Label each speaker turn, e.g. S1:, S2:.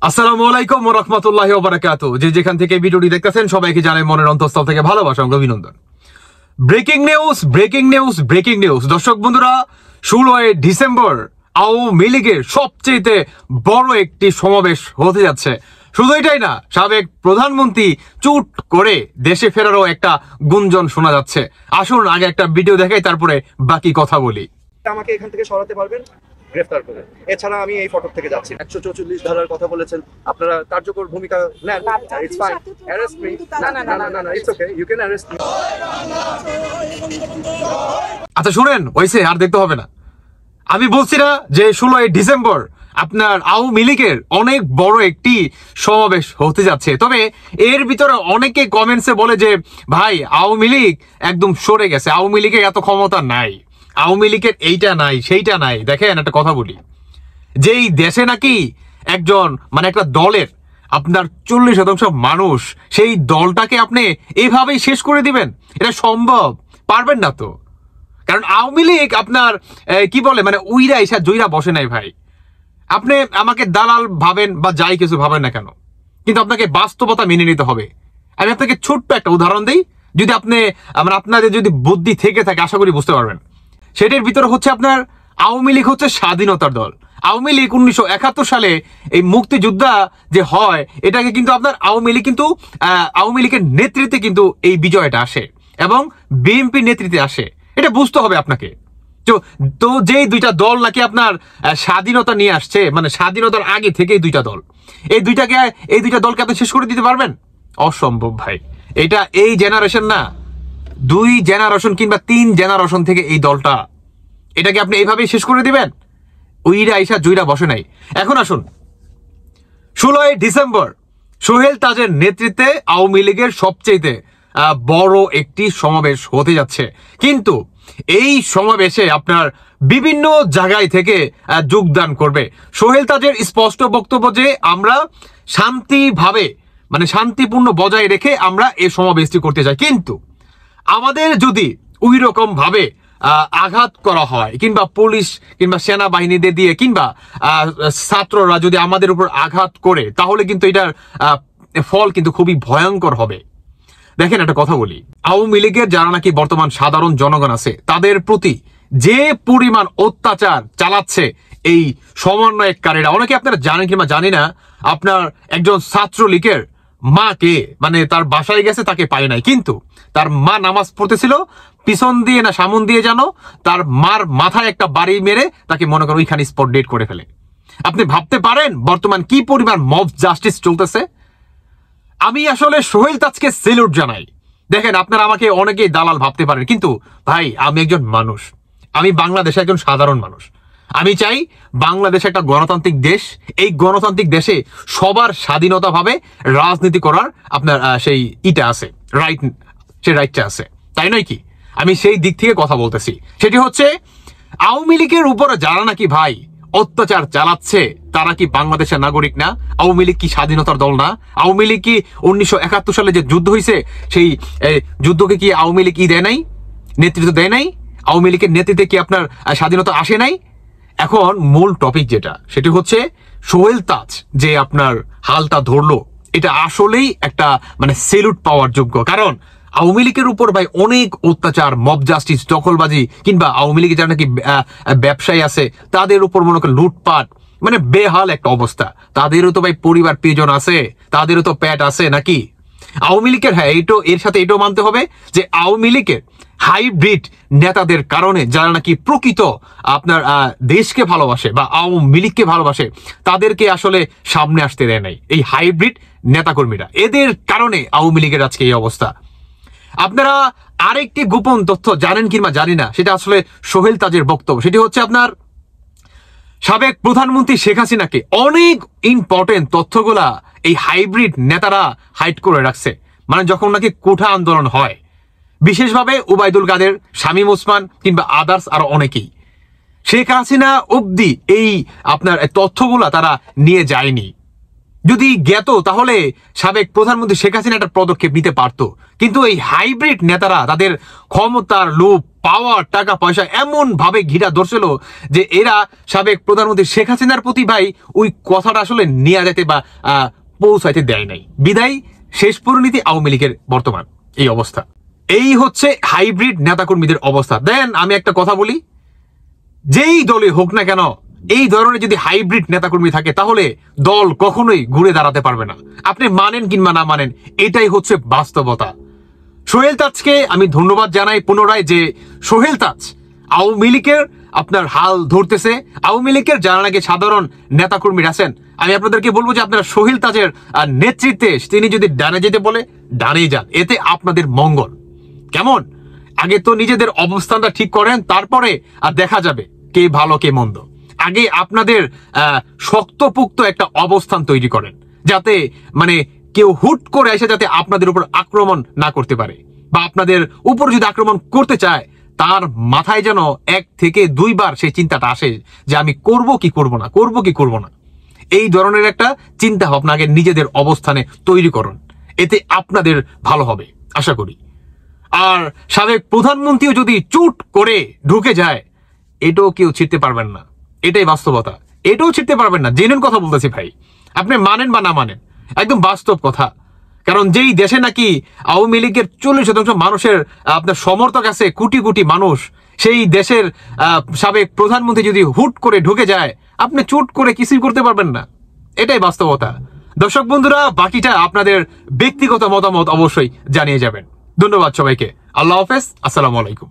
S1: আসসালামু আলাইকুম ওয়া রাহমাতুল্লাহি ওয়া বারাকাতুহু। যে যেখান থেকে ভিডিওটি দেখতেছেন সবাইকে জানাই মনের অন্তঃস্থল থেকে ভালোবাসা ও অভিনন্দন। Breaking news, breaking news, breaking news. দর্শক বন্ধুরা, 16 ডিসেম্বর আওয়ামী লীগের সবচেয়ে বড় একটি সমাবেশ হতে যাচ্ছে। শুধু এটাই না, সাবেক প্রধানমন্ত্রী চুট করে দেশে ফেরারও একটা গুঞ্জন শোনা যাচ্ছে। আসুন আগে একটা ভিডিও দেখাই, তারপরে বাকি কথা বলি।
S2: আমাকে এখান থেকে সরাতে পারবেন গ্রেফতার করে। এছাড়া আমি এই ফটক থেকে যাচ্ছি। 144 ধারার কথা বলেছেন, আপনারা কার্যকর ভূমিকা নেন। It's fine, arrest me. না, it's okay, you can arrest me.
S1: আচ্ছা শুনেন, ওইসে আর দেখতে হবে না। আমি বলছি না যে 16 ডিসেম্বর আপনার আওয়ামী লীগের অনেক বড় একটি সমাবেশ হতে যাচ্ছে। তবে এর ভিতরে অনেকে কমেন্টসে বলে যে ভাই আওয়ামী লীগ একদম সরে গেছে, আওয়ামী লীগের এত ক্ষমতা নাই, আওয়ামী লীগের এইটা নাই সেইটা নাই। দেখেন একটা কথা বলি, যেই দেশে নাকি একজন মানে একটা দলের আপনার 40% মানুষ, সেই দলটাকে আপনি এভাবেই শেষ করে দিবেন, এটা সম্ভব? পারবেন না তো। কারণ আওয়ামী লীগ আপনার কি বলে মানে উইরা এসা জইরা বসে নাই ভাই। আপনি আমাকে দালাল ভাবেন বা যাই কিছু ভাবেন না কেন, কিন্তু আপনাকে বাস্তবতা মেনে নিতে হবে। আমি আপনাকে ছোট্ট একটা উদাহরণ দিই, যদি আপনি মানে আপনাদের যদি বুদ্ধি থেকে থাকে আশা করি বুঝতে পারবেন। সেটার ভিতরে হচ্ছে আপনার আওয়ামী লীগ হচ্ছে স্বাধীনতার দল। আওয়ামী লীগ 1971 সালে এই মুক্তিযোদ্ধা যে হয়, এটাকে কিন্তু আপনার আওয়ামী লীগ কিন্তু আওয়ামী লীগের নেতৃত্বে কিন্তু এই বিজয়টা আসে এবং বিএনপি নেতৃত্বে আসে। এটা বুঝতে হবে আপনাকে। তো যেই দুইটা দল নাকি আপনার স্বাধীনতা নিয়ে আসছে, মানে স্বাধীনতার আগে থেকেই দুইটা দল, এই দুইটা দলকে আপনি শেষ করে দিতে পারবেন? অসম্ভব ভাই। এটা এই জেনারেশন না, 2 জেনারেশন কিংবা 3 জেনারেশন থেকে এই দলটা, এটাকে আপনি এইভাবেই শেষ করে দিবেন? উইরা আইসা জুইরা বসে নাই। এখন আসুন, 16 ডিসেম্বর সোহেল তাজের নেতৃত্বে আওয়ামী লীগের সবচেয়ে বড় একটি সমাবেশ হতে যাচ্ছে। কিন্তু এই সমাবেশে আপনার বিভিন্ন জায়গায় থেকে যোগদান করবে। সোহেল তাজের স্পষ্ট বক্তব্য যে আমরা শান্তিভাবে মানে শান্তিপূর্ণ বজায় রেখে আমরা এই সমাবেশটি করতে চাই, কিন্তু আমাদের যদি ওই রকম ভাবে আঘাত করা হয় কিংবা পুলিশ কিংবা সেনাবাহিনীদের দিয়ে কিংবা ছাত্ররা যদি আমাদের উপর আঘাত করে, তাহলে কিন্তু এটার ফল কিন্তু খুবই ভয়ঙ্কর হবে। দেখেন একটা কথা বলি, আওয়ামী লীগের যারা নাকি বর্তমান সাধারণ জনগণ আছে, তাদের প্রতি যে পরিমাণ অত্যাচার চালাচ্ছে এই সমন্বয়কারীরা, অনেকে আপনারা জানেন কিংবা জানি না, আপনার একজন ছাত্রলীগের মাকে মানে তার বাসায় গেছে, তাকে পায় নাই, কিন্তু তার মা নামাজ পড়তেছিল, পিছন দিয়ে না সামন দিয়ে যেন তার মার মাথায় একটা বাড়ি মেরে তাকে মনে করেন ওইখানে স্পট ডেট করে ফেলে। আপনি ভাবতে পারেন বর্তমান কি পরিমাণ মব জাস্টিস চলতেছে। আমি আসলে সোহেল তাজকে সেলুট জানাই। দেখেন আপনারা আমাকে অনেকেই দালাল ভাবতে পারেন, কিন্তু ভাই আমি একজন মানুষ, আমি বাংলাদেশে একজন সাধারণ মানুষ। আমি চাই বাংলাদেশ একটা গণতান্ত্রিক দেশ, এই গণতান্ত্রিক দেশে সবার স্বাধীনতা ভাবে রাজনীতি করার আপনার সেই ইটা আছে, রাইট, সেই রাইটটা আছে, তাই নয় কি? আমি সেই দিক থেকে কথা বলতেছি। সেটি হচ্ছে আওয়ামী লীগের উপরে যারা নাকি ভাই অত্যাচার চালাচ্ছে, তারা কি বাংলাদেশের নাগরিক না? আওয়ামী লীগ কি স্বাধীনতার দল না? আওয়ামী লীগ কি 1971 সালে যে যুদ্ধ হয়েছে, সেই যুদ্ধকে কি আওয়ামী লীগ দেয় নাই, নেতৃত্ব দেয় নাই? আওয়ামী লীগের নেতৃত্বে কি আপনার স্বাধীনতা আসে নাই? এখন মূল টপিক যেটা, সেটি হচ্ছে সোহেল তাজ যে আপনার হালটা ধরলো, এটা আসলেই একটা মানে সেলুট পাওয়ার যোগ্য। কারণ আওয়ামী লীগের উপর ভাই অনেক অত্যাচার, মব জাস্টিস, দখলবাজি, কিংবা আওয়ামী লীগের যারা নাকি ব্যবসায়ী আছে তাদের উপর মনে করেন লুটপাট, মানে বেহাল একটা অবস্থা। তাদেরও তো ভাই পরিবার প্রিয়জন আছে, তাদেরও তো পেট আছে নাকি? আওয়ামী লীগের, হ্যাঁ এইটো এর সাথে এটাও মানতে হবে যে আওয়ামী লীগের হাইব্রিড নেতাদের কারণে যারা নাকি প্রকৃত আপনার দেশকে ভালোবাসে বা আওয়ামী লীগকে ভালোবাসে, তাদেরকে আসলে সামনে আসতে দেয় নাই এই হাইব্রিড নেতাকর্মীরা। এদের কারণে আওয়ামী লীগের আজকে এই অবস্থা। আপনারা আরেকটি গোপন তথ্য জানেন কিংবা জানি না, সেটা আসলে সোহেল তাজের বক্তব্য। সেটি হচ্ছে আপনার সাবেক প্রধানমন্ত্রী শেখ হাসিনাকে অনেক ইম্পর্টেন্ট তথ্যগুলা এই হাইব্রিড নেতারা হাইড করে রাখছে। মানে যখন নাকি কোঠা আন্দোলন হয়, বিশেষভাবে ওবায়দুল কাদের, শামীম ওসমান কিংবা আদার্স আরো অনেকেই, শেখ হাসিনা অবধি এই আপনার তথ্যগুলা তারা নিয়ে যায়নি। যদি জ্ঞাত তাহলে সাবেক প্রধানমন্ত্রী শেখ হাসিনা একটা পদক্ষেপ নিতে পারত। কিন্তু এই হাইব্রিড নেতারা তাদের ক্ষমতার লোভ, পাওয়ার, টাকা পয়সা এমন ভাবে ঘিরা ধরছিল যে এরা সাবেক প্রধানমন্ত্রী শেখ হাসিনার প্রতি ভাই ওই কথাটা আসলে নিয়ে যেতে বা পৌঁছাইতে দেয় নাই। বিদায় শেষ পরিণতি আওয়ামী লীগের বর্তমান এই অবস্থা। এই হচ্ছে হাইব্রিড নেতাকর্মীদের অবস্থা। দেন আমি একটা কথা বলি, যেই দলে হোক না কেন এই ধরনের যদি হাইব্রিড নেতাকর্মী থাকে তাহলে দল কখনোই ঘুরে দাঁড়াতে পারবে না। আপনি মানেন কিংবা না মানেন, এটাই হচ্ছে বাস্তবতা। সোহেল তাজকে আমি ধন্যবাদ জানাই পুনরায় যে সোহেল তাজ আওয়ামী লীগের আপনার হাল ধরতেছে। আওয়ামী লীগের যারা নাকি সাধারণ নেতাকর্মীরা আছেন, আমি আপনাদেরকে বলবো যে আপনারা সোহেল তাজের নেতৃত্বে তিনি যদি ডানে যেতে বলে ডানে যান, এতে আপনাদের মঙ্গল। কেমন? আগে তো নিজেদের অবস্থানটা ঠিক করেন, তারপরে আর দেখা যাবে কে ভালো কে মন্দ। আগে আপনাদের শক্তপোক্ত একটা অবস্থান তৈরি করেন, যাতে মানে কেউ হুট করে এসে যাতে আপনাদের উপর আক্রমণ না করতে পারে, বা আপনাদের উপর যদি আক্রমণ করতে চায় তার মাথায় যেন 1 থেকে 2 বার সেই চিন্তাটা আসে যে আমি করব কি করব না, করব কি করব না। এই ধরনের একটা চিন্তা ভাবনা আগে নিজেদের অবস্থানে তৈরি করুন, এতে আপনাদের ভালো হবে আশা করি। আর সাবেক প্রধানমন্ত্রীও যদি চুট করে ঢুকে যায়, এটাও কেউ ছিটতে পারবেন না, এটাই বাস্তবতা। এটাও ছিটতে পারবেন না, জেনুইন কথা বলতেছি ভাই, আপনি মানেন বা না মানেন, একদম বাস্তব কথা। কারণ যেই দেশে নাকি আওয়ামী লীগের 40% মানুষের আপনার সমর্থক আছে, কোটি কোটি মানুষ, সেই দেশের সাবেক প্রধানমন্ত্রী যদি হুট করে ঢুকে যায়, আপনি চুট করে কিছুই করতে পারবেন না, এটাই বাস্তবতা। দর্শক বন্ধুরা, বাকিটা আপনাদের ব্যক্তিগত মতামত অবশ্যই জানিয়ে যাবেন। ধন্যবাদ সবাইকে। আল্লাহ হাফেজ, আসসালামু আলাইকুম।